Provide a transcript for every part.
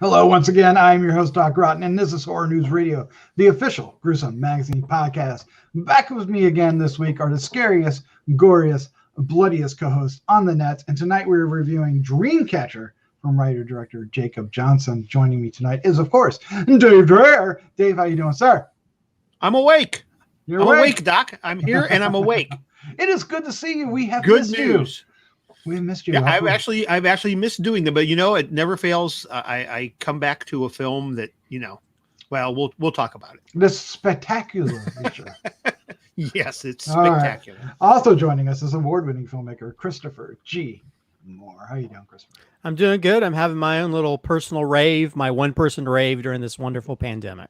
Hello, once again, I'm your host, Doc Rotten, and this is Horror News Radio, the official Gruesome Magazine podcast. Back with me again this week are the scariest, goriest, bloodiest co-hosts on the net, and tonight we're reviewing Dreamcatcher from writer-director Jacob Johnson. Joining me tonight is, of course, Dave Dreher. Dave, how you doing, sir? I'm awake. I'm awake, Doc. I'm here and I'm awake. It is good to see you. We have good missed news. You. We missed you. Yeah, I've actually missed doing them, but you know, it never fails. I come back to a film that, you know, well, we'll talk about it. This spectacular feature. Yes, it's spectacular. Right. Also joining us is award-winning filmmaker Christopher G. Moore. How you doing, Christopher? I'm doing good. I'm having my own little personal rave, my one-person rave during this wonderful pandemic.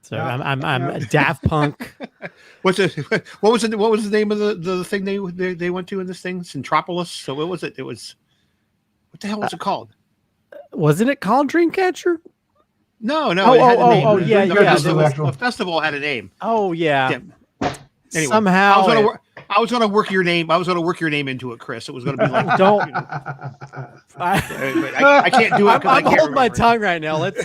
So I'm a Daft Punk. What was the name of the thing they went to in this thing? Centropolis. So what was it? It was, what the hell was it called? Wasn't it called Dreamcatcher? No. It had a name. Yeah. The festival had a name. Oh yeah. Anyway, somehow I was gonna work your name. I was gonna work your name into it, Chris. It was gonna be like don't. You know, I can't do it. I'm holding my tongue right now. Let's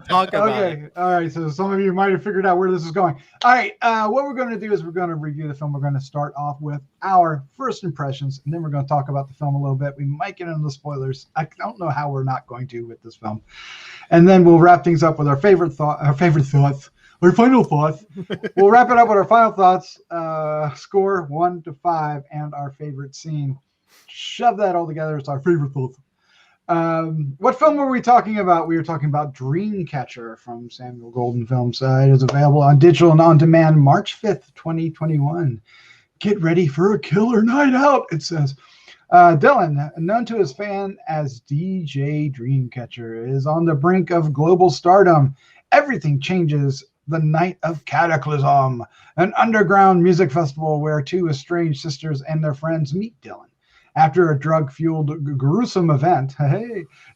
talk about it. All right. So some of you might have figured out where this is going. All right. What we're going to do is we're going to review the film. We're going to start off with our first impressions, and then we're going to talk about the film a little bit. We might get into the spoilers. I don't know how we're not going to with this film, and then we'll wrap things up with our final thoughts. We'll wrap it up with our final thoughts, score 1 to 5, and our favorite scene. Shove that all together. It's our favorite thoughts. What film were we talking about? We were talking about Dreamcatcher from Samuel Golden Films. It is available on digital and on demand March 5th, 2021. Get ready for a killer night out, it says. Dylan, known to his fan as DJ Dreamcatcher, is on the brink of global stardom. Everything changes the night of Cataclysm, an underground music festival where two estranged sisters and their friends meet Dylan. After a drug-fueled gruesome event,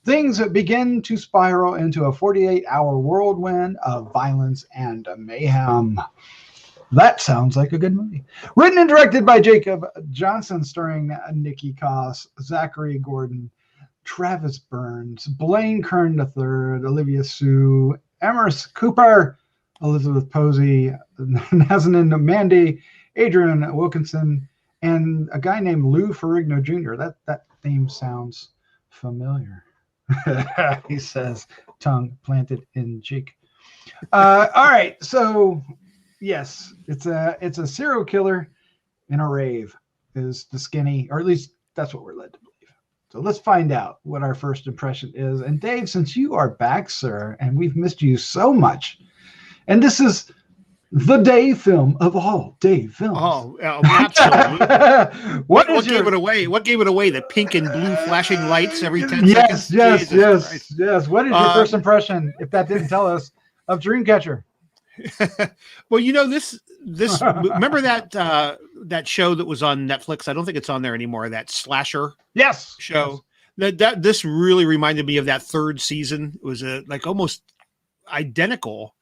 things begin to spiral into a 48-hour whirlwind of violence and mayhem. That sounds like a good movie. Written and directed by Jacob Johnson, starring Nikki Koss, Zachary Gordon, Travis Burns, Blaine Kern III, Olivia Sue, Emerson Cooper, Elizabeth Posey, Nazanin Mandy, Adrian Wilkinson, and a guy named Lou Ferrigno Jr. That name sounds familiar. He says, tongue planted in cheek. All right, so yes, it's a serial killer in a rave is the skinny, or at least that's what we're led to believe. So let's find out what our first impression is. And Dave, since you are back, sir, and we've missed you so much, and this is the Dave film of all Dave films. Oh, absolutely. What gave it away? What gave it away? The pink and blue flashing lights every 10 seconds? Yes. What is your first impression, impression, if that didn't tell us, of Dreamcatcher? Well, you know, this remember that show that was on Netflix? I don't think it's on there anymore. That slasher show. Yes. This really reminded me of that third season. It was like almost identical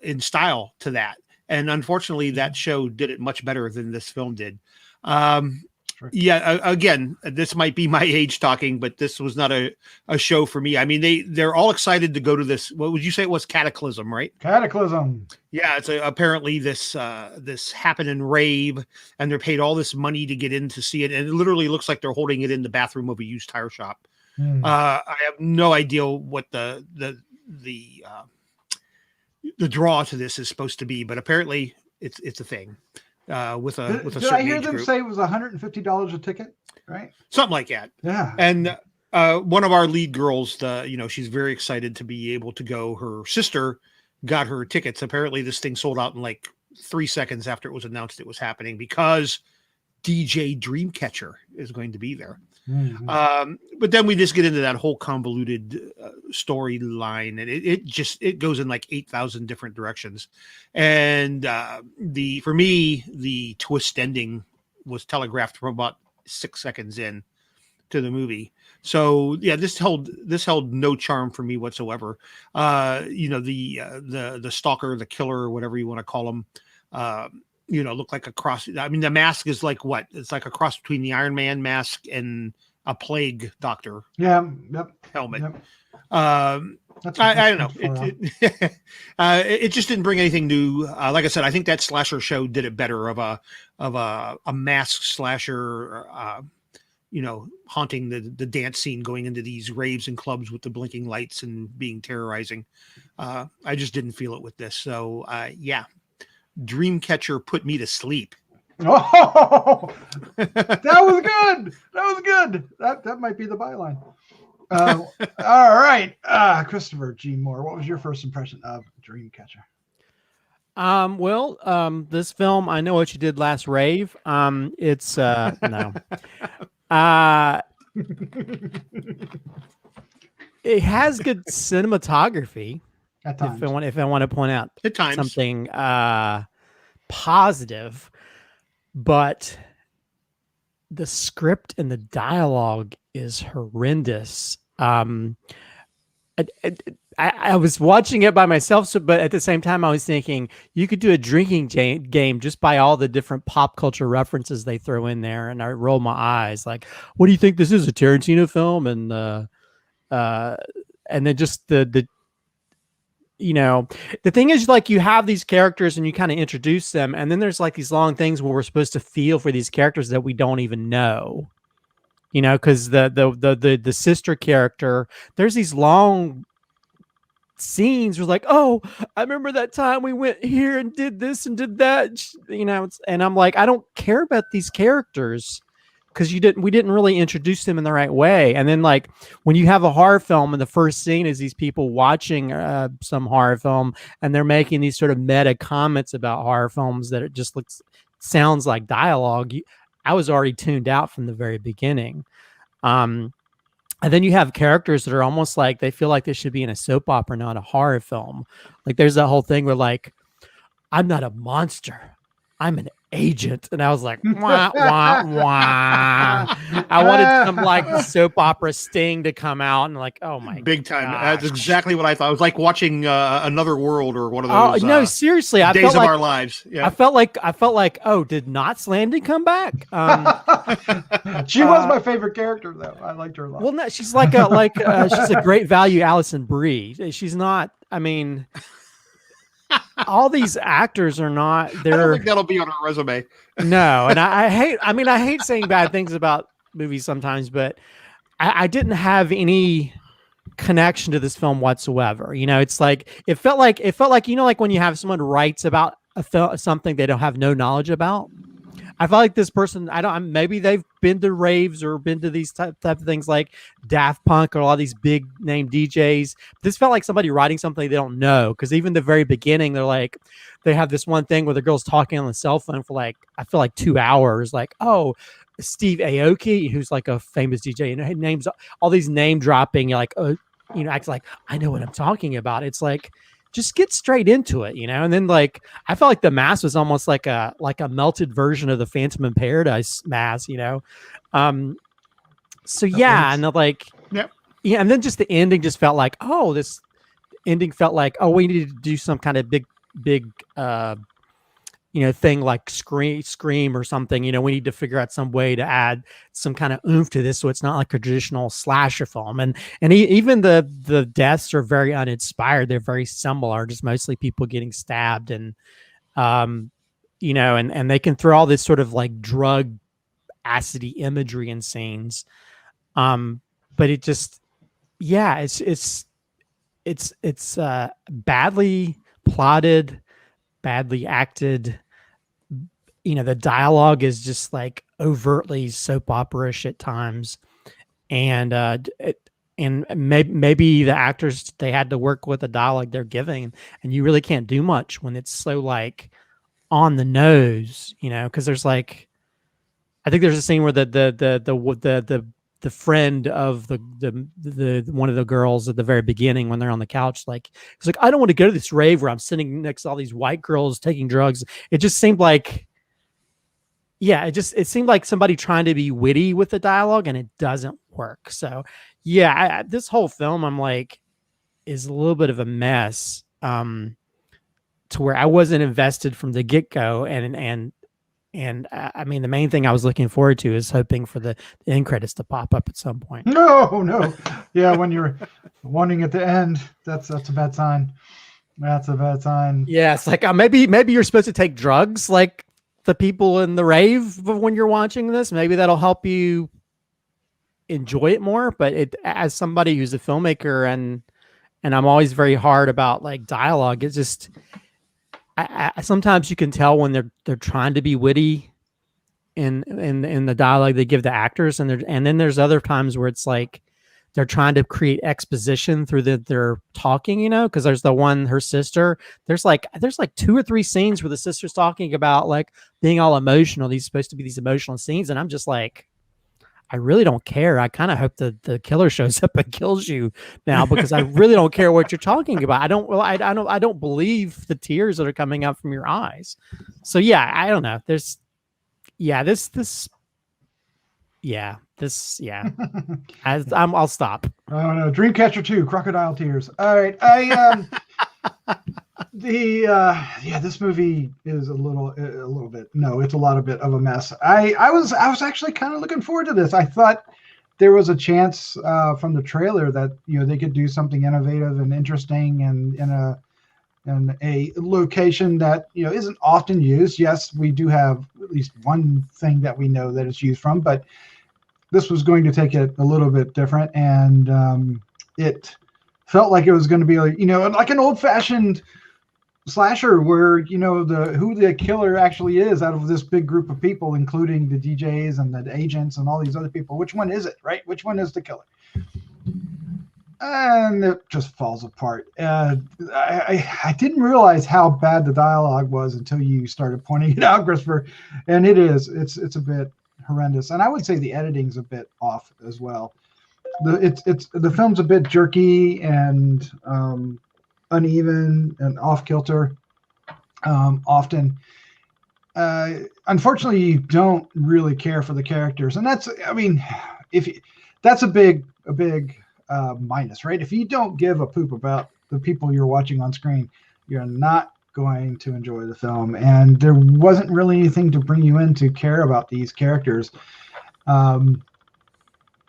in style to that, and unfortunately that show did it much better than this film did. Sure. Yeah, again, this might be my age talking, but this was not a show for me. I mean, they're all excited to go to this. What would you say it was? Cataclysm, right? Cataclysm. Yeah, it's apparently this happening rave, and they're paid all this money to get in to see it, and it literally looks like they're holding it in the bathroom of a used tire shop. I have no idea what the draw to this is supposed to be, but apparently it's a thing with a Did certain I hear age them group. say it was $150 a ticket, right? Something like that. Yeah. And one of our lead girls, she's very excited to be able to go. Her sister got her tickets. Apparently this thing sold out in like 3 seconds after it was announced it was happening, because DJ Dreamcatcher is going to be there. Mm-hmm. But then we just get into that whole convoluted storyline, and it goes in like 8,000 different directions. And for me, the twist ending was telegraphed from about 6 seconds in to the movie. So yeah, this held no charm for me whatsoever. The stalker, the killer, whatever you want to call him, look like a cross. I mean, the mask is like what? It's like a cross between the Iron Man mask and a plague doctor. Yeah. Yep. Helmet. Yep. I don't know. It just didn't bring anything new. Like I said, I think that slasher show did it better of a masked slasher, haunting the dance scene, going into these raves and clubs with the blinking lights and being terrorizing. I just didn't feel it with this. So yeah, Dreamcatcher put me to sleep. Oh, that was good. That was good. That might be the byline. All right, Christopher G. Moore, what was your first impression of Dreamcatcher? This film, I know what you did last rave. It's no. It has good cinematography. At times. If I want to point out at times something positive, but the script and the dialogue is horrendous. I was watching it by myself, but at the same time, I was thinking you could do a drinking game just by all the different pop culture references they throw in there, and I roll my eyes like, "What do you think this is, a Tarantino film?" And then just the thing is, like, you have these characters and you kind of introduce them, and then there's like these long things where we're supposed to feel for these characters that we don't even know. Because the sister character, there's these long scenes where like, oh, I remember that time we went here and did this and did that, and I'm like, I don't care about these characters because we didn't really introduce them in the right way. And then, like, when you have a horror film and the first scene is these people watching some horror film and they're making these sort of meta comments about horror films that it just sounds like dialogue. I was already tuned out from the very beginning. And then you have characters that are almost like they feel like they should be in a soap opera, not a horror film. Like, there's that whole thing where, like, I'm not a monster, I'm an agent. And I was like, wah, wah, wah. I wanted some like soap opera sting to come out and like, oh my big time. gosh. That's exactly what I thought. It was like watching Another World or one of those. No, seriously, I Days felt of like, Our Lives. Yeah. I felt like, oh, did Knots Landing come back? She was my favorite character, though. I liked her a lot. Well, no, she's like she's a great value Alison Brie. She's not. I mean, all these actors are not. I don't think that'll be on her resume. No, and I hate saying bad things about movies sometimes, but I didn't have any connection to this film whatsoever. It's like it felt like like when you have someone writes about something they don't have no knowledge about. I felt like this person, maybe they've been to raves or been to these type of things like Daft Punk or a lot of these big name DJs. This felt like somebody writing something they don't know. Because even the very beginning, they have this one thing where the girl's talking on the cell phone for like, I feel like 2 hours. Like, oh, Steve Aoki, who's like a famous DJ, and he names all these name dropping, like, acts like I know what I'm talking about. It's like, just get straight into it, And then, like, I felt like the mask was almost like a melted version of the Phantom in Paradise mask, So yeah, and like, yep. Yeah, and then just the ending just felt like, oh, this ending felt like, oh, we need to do some kind of big thing like Scream or something. We need to figure out some way to add some kind of oomph to this, so it's not like a traditional slasher film. And even the deaths are very uninspired. They're very similar, just mostly people getting stabbed, and and they can throw all this sort of like drug acidy imagery in scenes. But it just, yeah, it's badly plotted, badly acted. The dialogue is just like overtly soap opera-ish at times, and maybe the actors, they had to work with the dialogue they're giving, and you really can't do much when it's so like on the nose, because there's like, I think there's a scene where the friend of the one of the girls at the very beginning, when they're on the couch, like, it's like, I don't want to go to this rave where I'm sitting next to all these white girls taking drugs. It just seemed like, yeah, it seemed like somebody trying to be witty with the dialogue, and it doesn't work. So yeah, this whole film, I'm like, is a little bit of a mess, to where I wasn't invested from the get-go, and And I mean, the main thing I was looking forward to is hoping for the end credits to pop up at some point. No. Yeah, when you're wanting at the end, that's a bad sign. That's a bad sign. Yeah, it's like maybe you're supposed to take drugs like the people in the rave when you're watching this. Maybe that'll help you enjoy it more. But as somebody who's a filmmaker and I'm always very hard about like dialogue, it's just I sometimes you can tell when they're trying to be witty in the dialogue they give the actors, and then there's other times where it's like they're trying to create exposition through their talking, you know, because there's the one, her sister, there's like 2 or 3 scenes where the sister's talking about like being all emotional. These supposed to be these emotional scenes. And I'm just like, I really don't care. I kind of hope the killer shows up and kills you now, because I really don't care what you're talking about. I don't believe the tears that are coming out from your eyes. So yeah, I don't know. I'll stop. Oh no, Dreamcatcher 2, Crocodile Tears. All right, this movie is a little bit. No, it's a lot of a mess. I was actually kind of looking forward to this. I thought there was a chance from the trailer that they could do something innovative and interesting and in a location that isn't often used. Yes, we do have at least one thing that we know that it's used from, but this was going to take it a little bit different, and it felt like it was going to be like an old-fashioned slasher where who the killer actually is out of this big group of people, including the DJs and the agents and all these other people. Which one is it, right? Which one is the killer? And it just falls apart. I didn't realize how bad the dialogue was until you started pointing it out, Christopher. And it's a bit horrendous. And I would say the editing's a bit off as well. The film's a bit jerky and uneven and off kilter often. Unfortunately, you don't really care for the characters, and that's a big minus, right? If you don't give a poop about the people you're watching on screen, you're not going to enjoy the film. And there wasn't really anything to bring you in to care about these characters.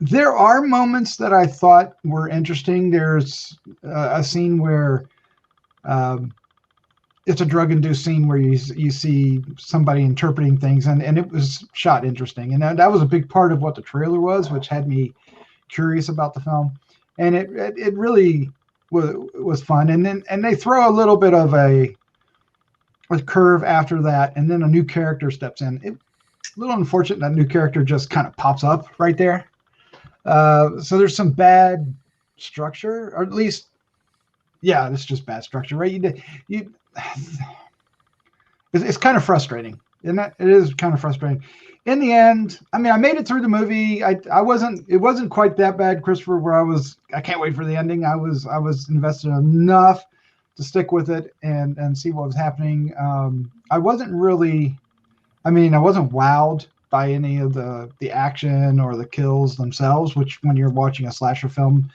There are moments that I thought were interesting. There's a scene where it's a drug-induced scene where you see somebody interpreting things, and it was shot interesting. And that was a big part of what the trailer was, which had me curious about the film. And it really was fun. And then they throw a little bit of a curve after that, and then a new character steps in. It's a little unfortunate that new character just kind of pops up right there. So there's some bad structure, or at least, yeah, it's just bad structure, right? It's kind of frustrating, isn't it? It is kind of frustrating. In the end, I made it through the movie. It wasn't quite that bad, Christopher, where I can't wait for the ending. I was invested enough to stick with it and see what was happening. I wasn't wowed by any of the action or the kills themselves, which when you're watching a slasher film,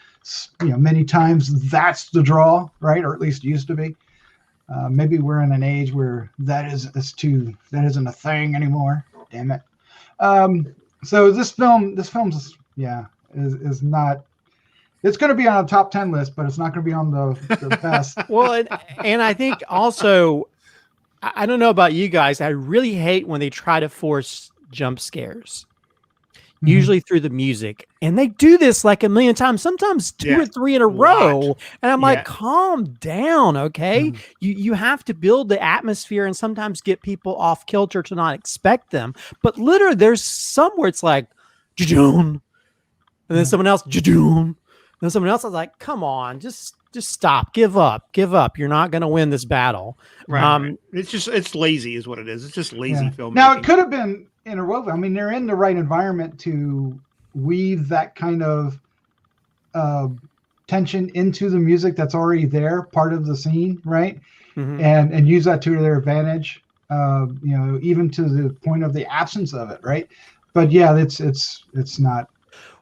many times that's the draw, right? Or at least used to be. Maybe we're in an age where that isn't a thing anymore. Damn it. So this film's is not. It's going to be on a top 10 list, but it's not going to be on the best. Well, and I think also, I don't know about you guys, I really hate when they try to force jump scares, usually through the music. And they do this like a million times, sometimes 2 or 3 in a row. And I'm like, calm down, okay? You have to build the atmosphere and sometimes get people off kilter to not expect them. But literally, there's somewhere it's like, and then someone else, and then someone else is like, come on, just stop, give up. You're not going to win this battle. Right. It's lazy is what it is. It's just lazy filmmaking. Now, it could have been interwoven. They're in the right environment to weave that kind of tension into the music that's already there, part of the scene, right? And use that to their advantage, even to the point of the absence of it, right? But yeah, it's not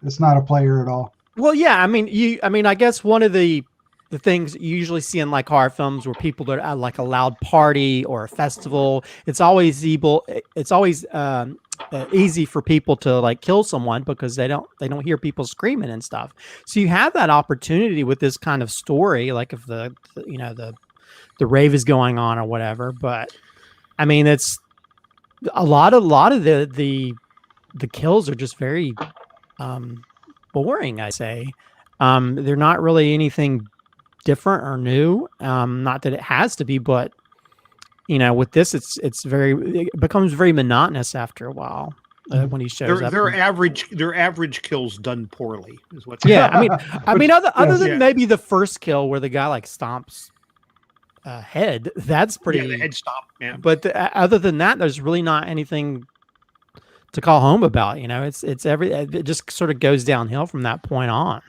a player at all. Well, yeah, I guess one of the the things you usually see in like horror films where people are at like a loud party or a festival. It's always easy for people to like kill someone because they don't hear people screaming and stuff. So you have that opportunity with this kind of story, like if the rave is going on or whatever. But I mean, it's a lot of the kills are just very boring, I say. They're not really anything different or new. Not that it has to be, but with this, it becomes very monotonous after a while when he shows up. They're average kills done poorly is what. Yeah, I mean, other than maybe the first kill where the guy like stomps head, that's pretty. Yeah, the head stomp. Yeah, but other than that, there's really not anything to call home about. It just sort of goes downhill from that point on.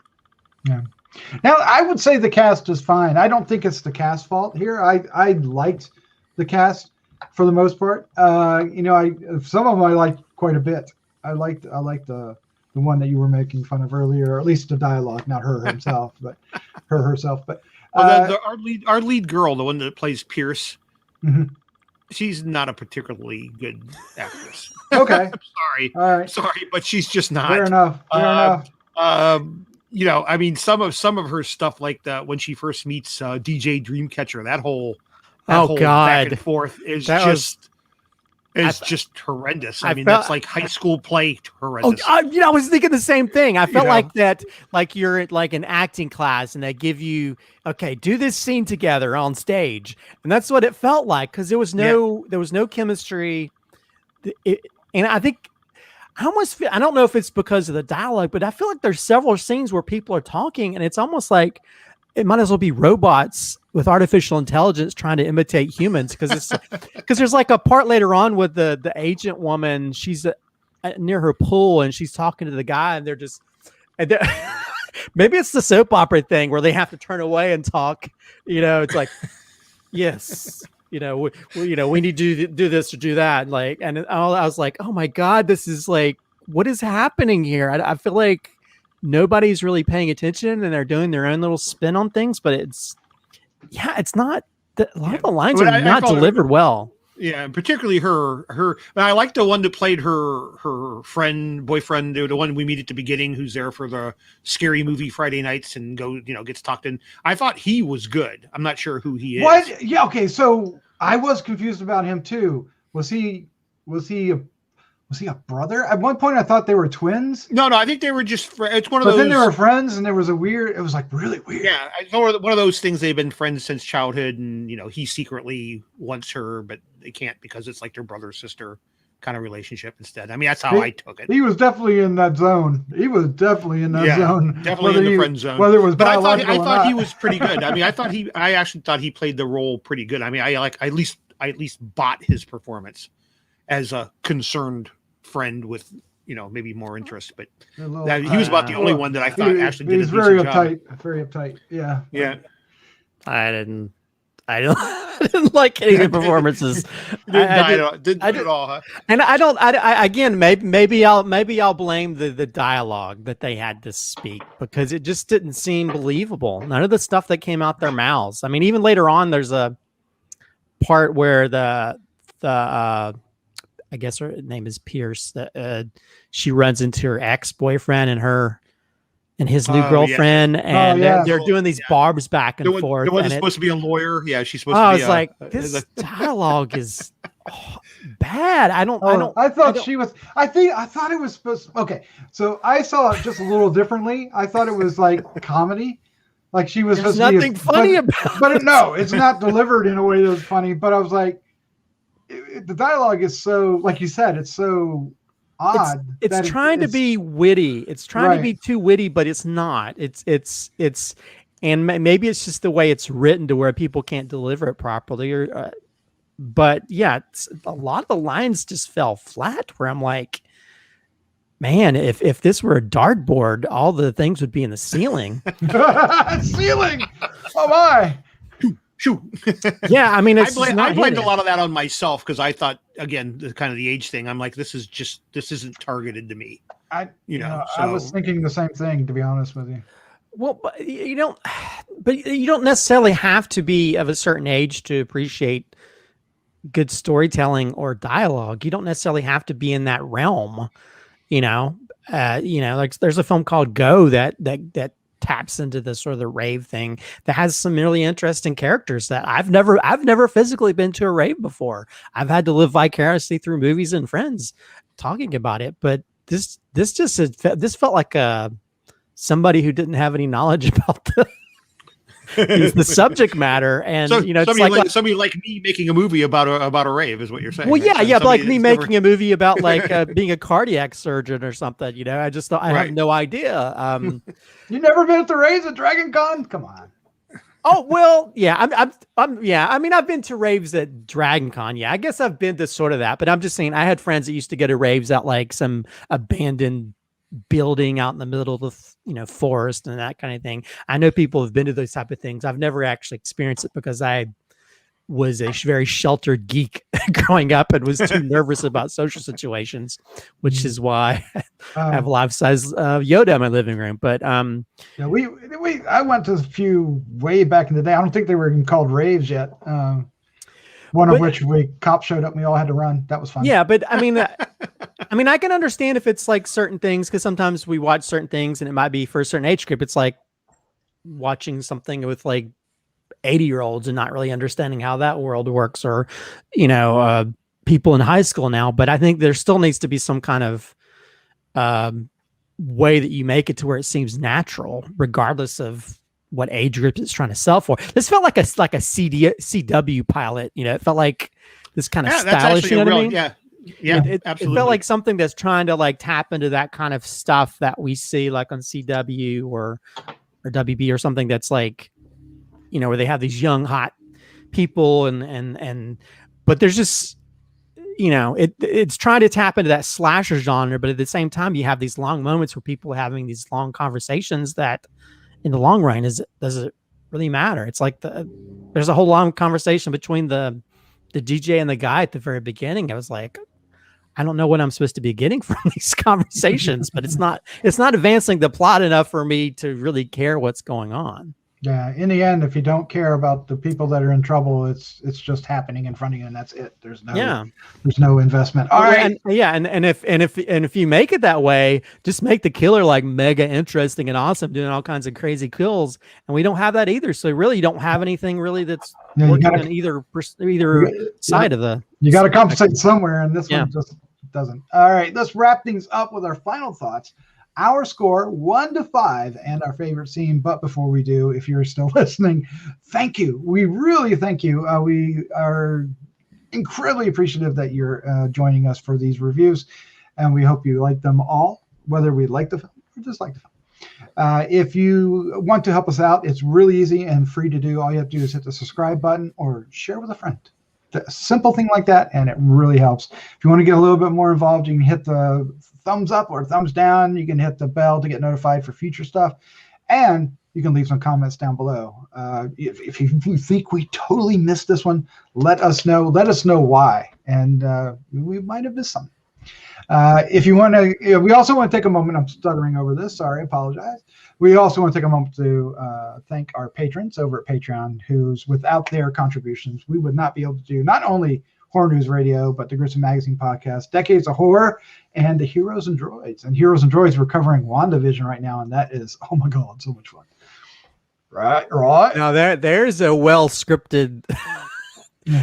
Yeah. Now I would say the cast is fine. I don't think it's the cast fault here. I liked the cast for the most part. Some of them I liked quite a bit. I liked the one that you were making fun of earlier, or at least the dialogue, not her herself, but her herself. But our lead girl, the one that plays Pierce, mm-hmm. She's not a particularly good actress. Okay. I'm sorry. All right. Sorry, but she's just not. Fair enough. I mean, some of her stuff, like when she first meets DJ Dreamcatcher, that whole God, back and forth is just horrendous. I mean, that's like high school play horrendous. I was thinking the same thing. I felt like that, like you're at like an acting class and they give you, okay, do this scene together on stage, and that's what it felt like because there was no chemistry. And I think I don't know if it's because of the dialogue, but I feel like there's several scenes where people are talking, and it's almost like it might as well be robots with artificial intelligence trying to imitate humans because there's like a part later on with the agent woman. She's near her pool and she's talking to the guy, and maybe it's the soap opera thing where they have to turn away and talk. It's like, yes, we need to do this or do that. Like, and I was like, oh my God, this is like, what is happening here? I feel like nobody's really paying attention and they're doing their own little spin on things, but it's not a lot of the lines are not delivered well. Yeah, and particularly her. I like the one that played her boyfriend, the one we meet at the beginning, who's there for the scary movie Friday nights and gets talked in. I thought he was good. I'm not sure who he is. What? Yeah. Okay. So I was confused about him too. Was he a brother? At one point, I thought they were twins. No, I think they were just. It's one of those. But then they were friends, and there was it was like really weird. Yeah, it's one of those things. They've been friends since childhood, and he secretly wants her, but they can't because it's like their brother sister kind of relationship instead. I mean, that's how I took it. He was definitely in that zone. Zone. Definitely in the friend zone. Whether it was biological, I thought he was pretty good. I mean, I actually thought he played the role pretty good. I mean, I at least bought his performance as a concerned friend with maybe more interest, but he was about the only one that I thought actually did a decent job. Very uptight. Yeah. I didn't like any of the performances. Didn't at all, huh? And again, maybe I'll blame the dialogue that they had to speak because it just didn't seem believable. None of the stuff that came out their mouths. I mean, even later on, there's a part where the I guess her name is Pierce. She runs into her ex-boyfriend and his new girlfriend, and they're doing these barbs back and forth. The one that's supposed to be a lawyer. Yeah, she's supposed to be. I was like, this dialogue is bad. I thought it was supposed to, okay. So I saw it just a little differently. I thought it was like comedy. Like she was There's supposed nothing to be funny about it. No, it's not delivered in a way that's funny. But I was like, the dialogue is so, like you said, it's so odd. It's trying to be witty. It's trying to be too witty, but it's not. And maybe it's just the way it's written to where people can't deliver it properly. But yeah, a lot of the lines just fell flat. Where I'm like, man, if this were a dartboard, all the things would be in the ceiling. Ceiling. Oh my. Shoot. Yeah, I mean, I blamed a lot of that on myself because I thought, again, the age thing. I'm like, this isn't targeted to me. I was thinking the same thing, to be honest with you. Well, but you don't, but you don't necessarily have to be of a certain age to appreciate good storytelling or dialogue. You don't necessarily have to be in that realm, you know. Like there's a film called Go that taps into the sort of the rave thing that has some really interesting characters that I've never physically been to a rave before. I've had to live vicariously through movies and friends talking about it, but this felt like somebody who didn't have any knowledge about the subject matter, and So it's somebody like me making a movie about a rave is what you're saying. well, right? yeah, So but like me somebody making a movie about like being a cardiac surgeon or something. I just thought I have Right. no idea. You never been at the raves at Dragon Con? Come on. Oh well, yeah, yeah. I mean, I've been to raves at Dragon Con. Yeah, I guess I've been to sort of that. But I'm just saying, I had friends that used to go to raves at like some abandoned building out in the middle of the forest and that kind of thing. I know people have been to those type of things. I've never actually experienced it because I was a very sheltered geek growing up and was too nervous about social situations, which is why I have a life-size Yoda in my living room. But yeah, I went to a few way back in the day. I don't think they were even called raves yet. One of which cops showed up and we all had to run. That was fun. Yeah, but I mean, I can understand if it's like certain things, because sometimes we watch certain things and it might be for a certain age group. It's like watching something with like 80-year-olds and not really understanding how that world works, or people in high school now. But I think there still needs to be some kind of way that you make it to where it seems natural, regardless of what age group it's trying to sell for. This felt like a CW pilot. It felt like this kind of stylish. You know what I mean? Yeah, it absolutely. It felt like something that's trying to like tap into that kind of stuff that we see like on CW or WB or something that's like, where they have these young hot people and but there's just it's trying to tap into that slasher genre, but at the same time you have these long moments where people are having these long conversations that in the long run does it really matter? It's like there's a whole long conversation between the DJ and the guy at the very beginning. I was like, I don't know what I'm supposed to be getting from these conversations, but it's not advancing the plot enough for me to really care what's going on. Yeah, in the end, if you don't care about the people that are in trouble, it's just happening in front of you, and that's it. There's no investment. All right. And if you make it that way, just make the killer like mega interesting and awesome, doing all kinds of crazy kills, and we don't have that either. So really, you don't have anything really that's working on either side of the. You got to compensate somewhere, and this one just doesn't. All right, let's wrap things up with our final thoughts. Our score 1 to 5 and our favorite scene. But before we do, if you're still listening, thank you. We really thank you. We are incredibly appreciative that you're joining us for these reviews, and we hope you like them all, whether we like the film or dislike the film. If you want to help us out, it's really easy and free to do. All you have to do is hit the subscribe button or share with a friend. A simple thing like that, and it really helps. If you want to get a little bit more involved, you can hit the thumbs up or thumbs down. You can hit the bell to get notified for future stuff, and you can leave some comments down below. If you think we totally missed this one, let us know. Let us know why, and we might have missed something. If you want to, we also want to take a moment. I'm stuttering over this. Sorry, I apologize. We also want to take a moment to thank our patrons over at Patreon, who's without their contributions, we would not be able to do not only Horror News Radio, but the Gruesome Magazine podcast, Decades of Horror, and the Heroes and Droids. And Heroes and Droids, we're covering WandaVision right now, and that is, oh my God, so much fun. Right. Now there's a well-scripted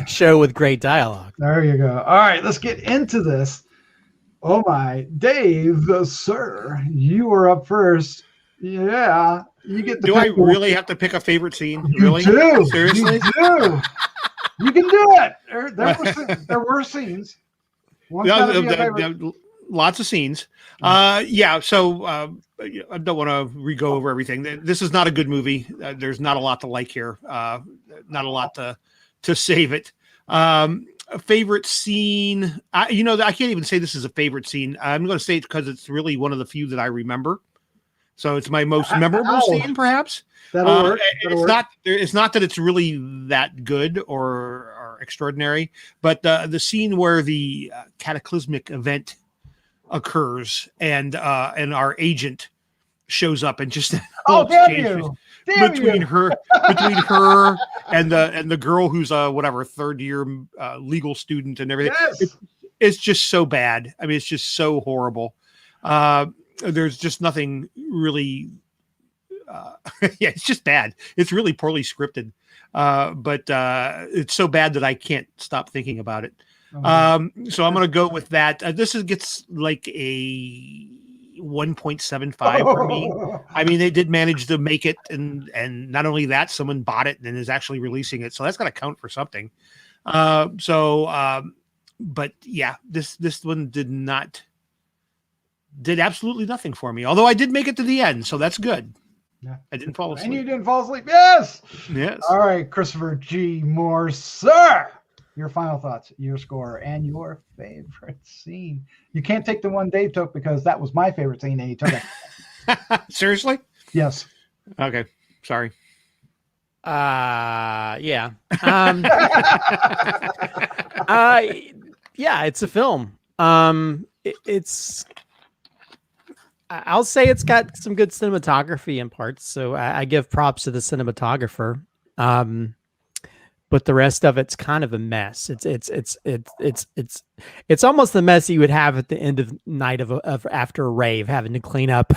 show with great dialogue. There you go. All right, let's get into this. Oh my, Dave, sir, you are up first. Yeah, you get the. Do I really have to pick a favorite scene? Really? You do. Seriously? You do. You can do it. There were scenes. Lots of scenes. So I don't want to re-go over everything. This is not a good movie. There's not a lot to like here. Not a lot to save it. A favorite scene. I can't even say this is a favorite scene. I'm going to say it because it's really one of the few that I remember. So it's my most memorable scene, perhaps. That'll work. It's not that it's really that good or extraordinary, but the scene where the cataclysmic event occurs and our agent shows up and just Oh, damn exchange you! Damn between you! her and the girl who's a whatever third year legal student and everything. Yes. It's just so bad. I mean, it's just so horrible. There's just nothing really. Yeah, it's just bad. It's really poorly scripted. But it's so bad that I can't stop thinking about it. Okay. So I'm going to go with that. Gets like a 1.75 for me. I mean, they did manage to make it, and not only that, someone bought it and is actually releasing it, so that's got to count for something. But yeah, this one did absolutely nothing for me. Although I did make it to the end, so that's good. Yeah. I didn't fall asleep. And you didn't fall asleep. Yes. Yes. All right, Christopher G. Moore, sir. Your final thoughts, your score, and your favorite scene. You can't take the one Dave took because that was my favorite scene, and he took it. Seriously? Yes. Okay. Sorry. Yeah. Yeah, it's a film. I'll say it's got some good cinematography in parts, so I give props to the cinematographer. But the rest of it's kind of a mess. It's almost the mess you would have at the end of night of after a rave, having to clean up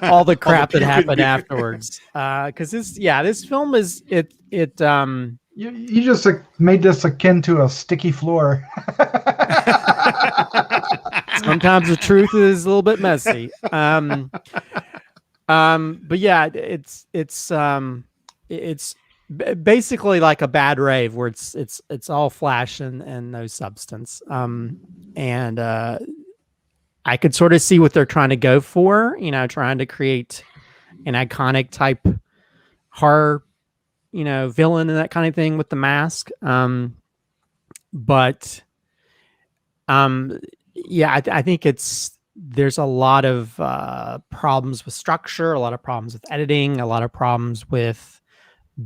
all the crap that happened afterwards. Because this film is You just made this akin to a sticky floor. Sometimes the truth is a little bit messy. But yeah, it's basically like a bad rave where it's all flash and no substance. And I could sort of see what they're trying to go for, trying to create an iconic type horror, villain and that kind of thing with the mask. But yeah, I think there's a lot of problems with structure, a lot of problems with editing, a lot of problems with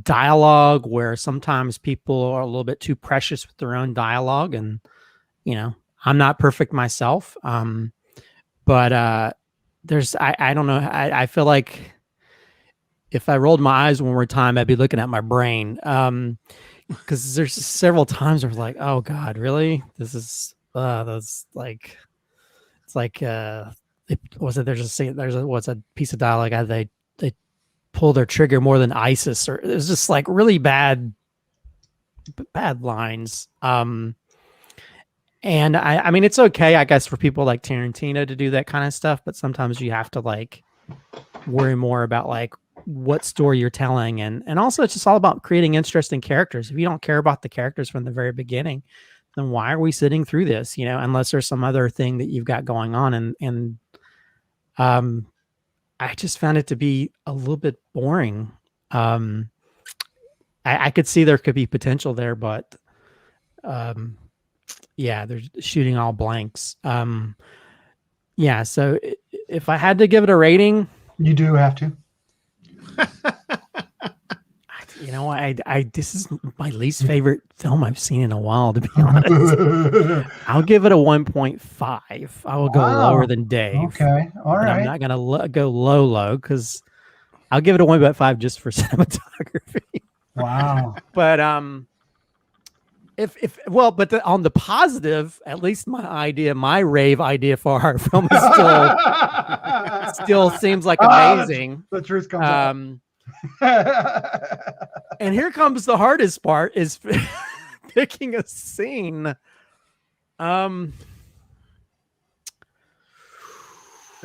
dialogue, where sometimes people are a little bit too precious with their own dialogue. And, I'm not perfect myself. But I don't know. I feel like if I rolled my eyes one more time, I'd be looking at my brain. Because there's several times where I was like, oh God, really? This is that's like, it's like what's a piece of dialogue they pull their trigger more than ISIS, or it's just like really bad lines. And I mean, it's okay, I guess, for people like Tarantino to do that kind of stuff, but sometimes you have to like worry more about like what story you're telling. And also it's just all about creating interesting characters. If you don't care about the characters from the very beginning, then why are we sitting through this? Unless there's some other thing that you've got going on. And I just found it to be a little bit boring. I could see there could be potential there, but yeah, they're shooting all blanks. Yeah, so if I had to give it a rating, you do have to. This is my least favorite film I've seen in a while, to be honest. I'll give it a 1.5. I will go lower than Dave. Okay, all right. I'm not gonna go low because I'll give it a 1.5 just for cinematography. Wow. But on the positive, at least my rave idea for a horror film is still seems like amazing. The truth comes out. And here comes the hardest part, is picking a scene. It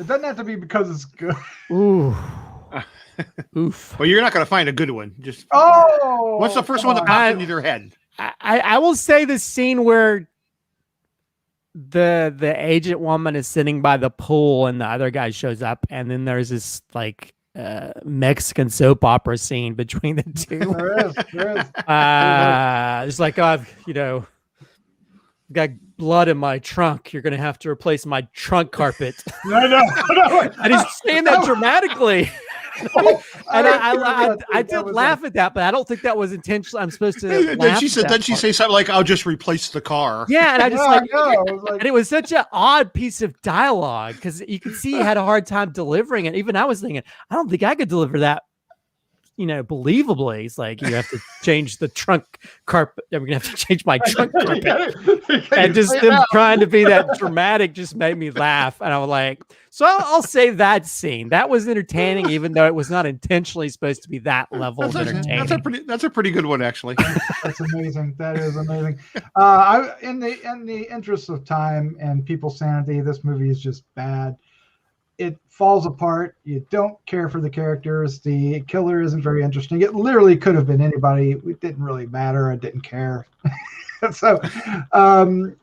doesn't have to be because it's good. Ooh. Oof. Well, you're not going to find a good one. Just what's the first one that pops into your head? I will say the scene where the agent woman is sitting by the pool and the other guy shows up, and then there's this like Mexican soap opera scene between the two. There is. It's like, I've got blood in my trunk. You're gonna have to replace my trunk carpet. No. And he's saying that dramatically. And I did laugh at that, but I don't think that was intentional. I'm supposed to. Then she said, she say something like, "I'll just replace the car." Yeah, and I just like, and it was such an odd piece of dialogue because you could see he had a hard time delivering it. Even I was thinking, I don't think I could deliver that, believably. It's like, you have to change the trunk carpet. We're gonna have to change my trunk carpet. And just them trying to be that dramatic just made me laugh. And I was like, so I'll say that scene. That was entertaining, even though it was not intentionally supposed to be that level of entertaining. That's a pretty good one, actually. That's amazing. That is amazing. In the interest of time and people's sanity, this movie is just bad. It falls apart. You don't care for the characters. The killer isn't very interesting. It literally could have been anybody. It didn't really matter. I didn't care. So, I'm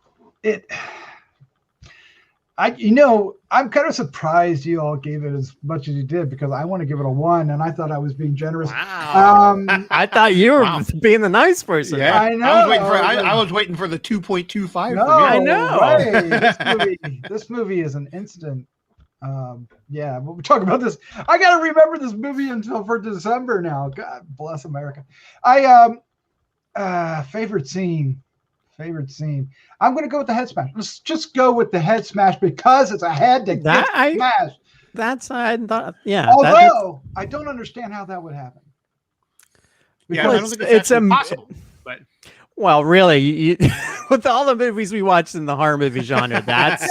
kind of surprised you all gave it as much as you did, because I want to give it a 1, and I thought I was being generous. Wow. I thought you were being the nice person. Yeah, I know. I was waiting for the 2.25. No, I know. This movie is an incident. We'll talk about this. I got to remember this movie until for December now. God bless America. Favorite scene. I'm going to go with the head smash. Let's just go with the head smash because it's a head to smash. That's I thought. Yeah. Although I don't understand how that would happen. Yeah, I don't think it's impossible. But well, really, with all the movies we watched in the horror movie genre, that's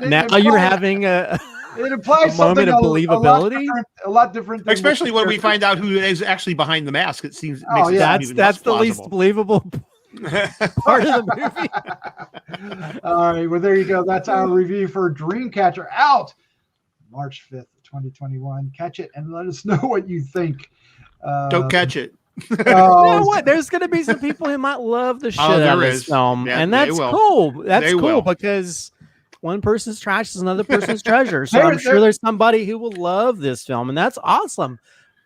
now you're having a moment of believability. A lot different. Especially when we find out who is actually behind the mask. It seems. That's the least believable part of the movie. All right, well, there you go. That's our review for Dreamcatcher, out March 5th, 2021. Catch it and let us know what you think. Don't catch it. You know what? There's going to be some people who might love the shit out of this film, and that's cool. That's cool because one person's trash is another person's treasure. So I'm sure there's somebody who will love this film, and that's awesome.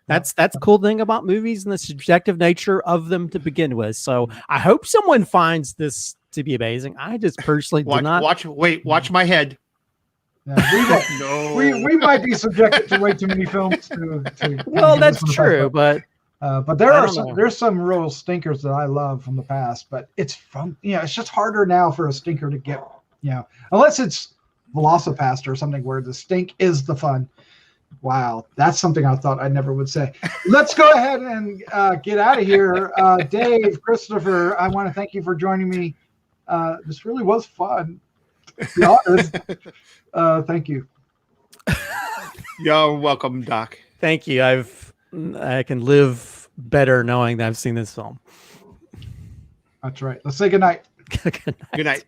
That's the cool thing about movies and the subjective nature of them to begin with. So I hope someone finds this to be amazing. I just personally do not watch my head. Yeah, we might be subjected to way too many films well, that's true, but there's some real stinkers that I love from the past, but it's it's just harder now for a stinker to get, unless it's Velocipaster or something where the stink is the fun. Wow, that's something I thought I never would say. Let's go ahead and get out of here. Dave, Christopher, I want to thank you for joining me. This really was fun. To be honest. Thank you. You're welcome, Doc. Thank you. I can live better knowing that I've seen this film. That's right. Let's say good night. Good night. Good night.